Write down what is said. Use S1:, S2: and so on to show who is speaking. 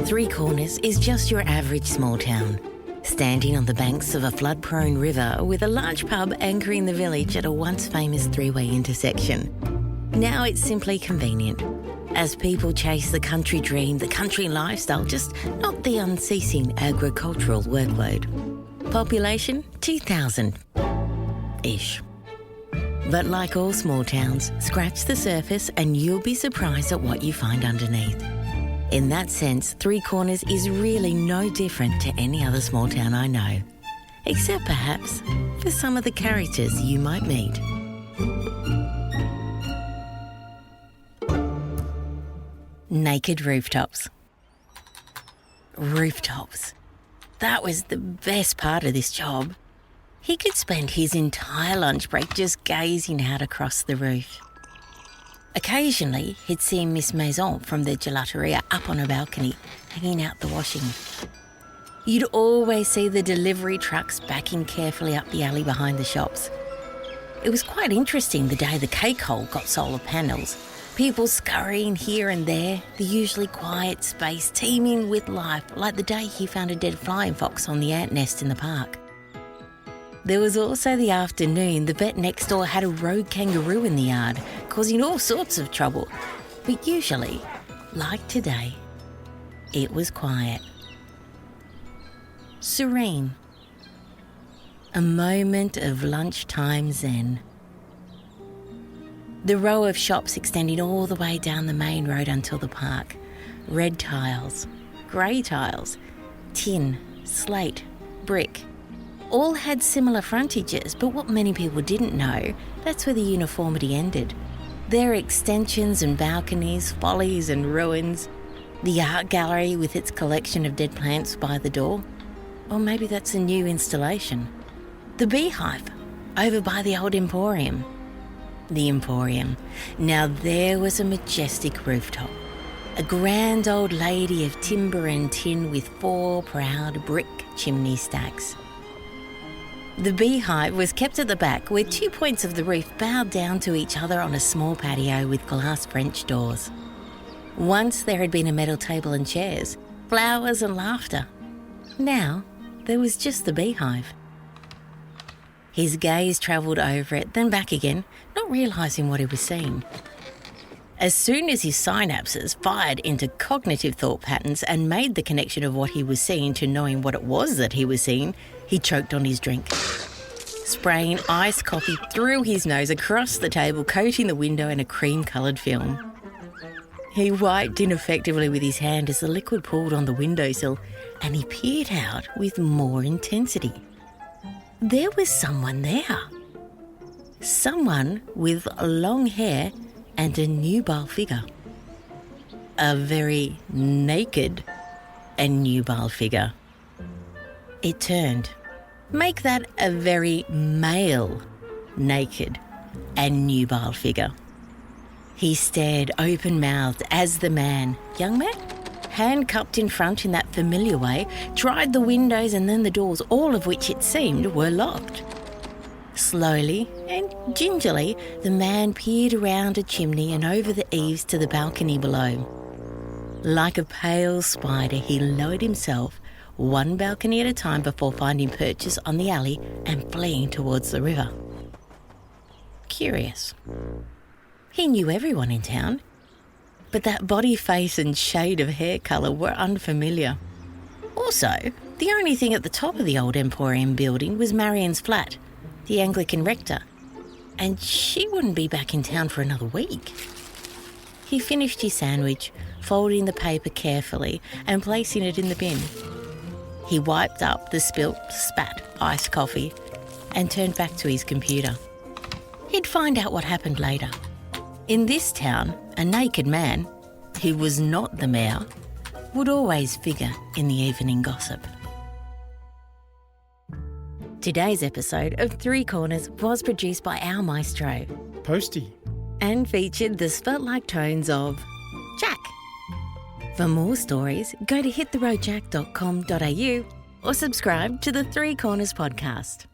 S1: Three Corners is just your average small town, standing on the banks of a flood-prone river with a large pub anchoring the village at a once-famous three-way intersection. Now it's simply convenient, as people chase the country dream, the country lifestyle, just not the unceasing agricultural workload. Population, 2,000-ish. But like all small towns, scratch the surface and you'll be surprised at what you find underneath. In that sense, Three Corners is really no different to any other small town I know, except perhaps for some of the characters you might meet. Naked rooftops. Rooftops. That was the best part of this job. He could spend his entire lunch break just gazing out across the roof. Occasionally, he'd see Miss Maison from the Gelateria up on a balcony, hanging out the washing. You'd always see the delivery trucks backing carefully up the alley behind the shops. It was quite interesting the day the cake hole got solar panels. People scurrying here and there, the usually quiet space teeming with life, like the day he found a dead flying fox on the ant nest in the park. There was also the afternoon the vet next door had a rogue kangaroo in the yard, causing all sorts of trouble. But usually, like today, it was quiet. Serene. A moment of lunchtime zen. The row of shops extending all the way down the main road until the park. Red tiles, grey tiles, tin, slate, brick. All had similar frontages, but what many people didn't know, that's where the uniformity ended. There are extensions and balconies, follies and ruins. The art gallery with its collection of dead plants by the door. Or maybe that's a new installation. The beehive, over by the old emporium. The emporium. Now there was a majestic rooftop. A grand old lady of timber and tin with 4 proud brick chimney stacks. The beehive was kept at the back where 2 points of the roof bowed down to each other on a small patio with glass French doors. Once there had been a metal table and chairs, flowers and laughter. Now there was just the beehive. His gaze travelled over it, then back again, not realising what he was seeing. As soon as his synapses fired into cognitive thought patterns and made the connection of what he was seeing to knowing what it was that he was seeing, he choked on his drink, spraying iced coffee through his nose across the table, coating the window in a cream-coloured film. He wiped ineffectively with his hand as the liquid pooled on the windowsill, and he peered out with more intensity. There was someone there. Someone with long hair and a nubile figure. A very naked and nubile figure. It turned. Make that a very male, naked and nubile figure. He stared open-mouthed as the man, young man, hand cupped in front in that familiar way, tried the windows and then the doors, all of which it seemed were locked. Slowly and gingerly, the man peered around a chimney and over the eaves to the balcony below. Like a pale spider, he lowered himself one balcony at a time before finding purchase on the alley and fleeing towards the river. Curious. He knew everyone in town, but that body, face and shade of hair colour were unfamiliar. Also, the only thing at the top of the old Emporium building was Marion's flat, the Anglican rector, and she wouldn't be back in town for another week. He finished his sandwich, folding the paper carefully and placing it in the bin. He wiped up the spilt, spat iced coffee and turned back to his computer. He'd find out what happened later. In this town, a naked man, who was not the mayor, would always figure in the evening gossip. Today's episode of Three Corners was produced by our maestro,
S2: Postie,
S1: and featured the spelt-like tones of Jack. For more stories, go to hittheroadjack.com.au or subscribe to the Three Corners podcast.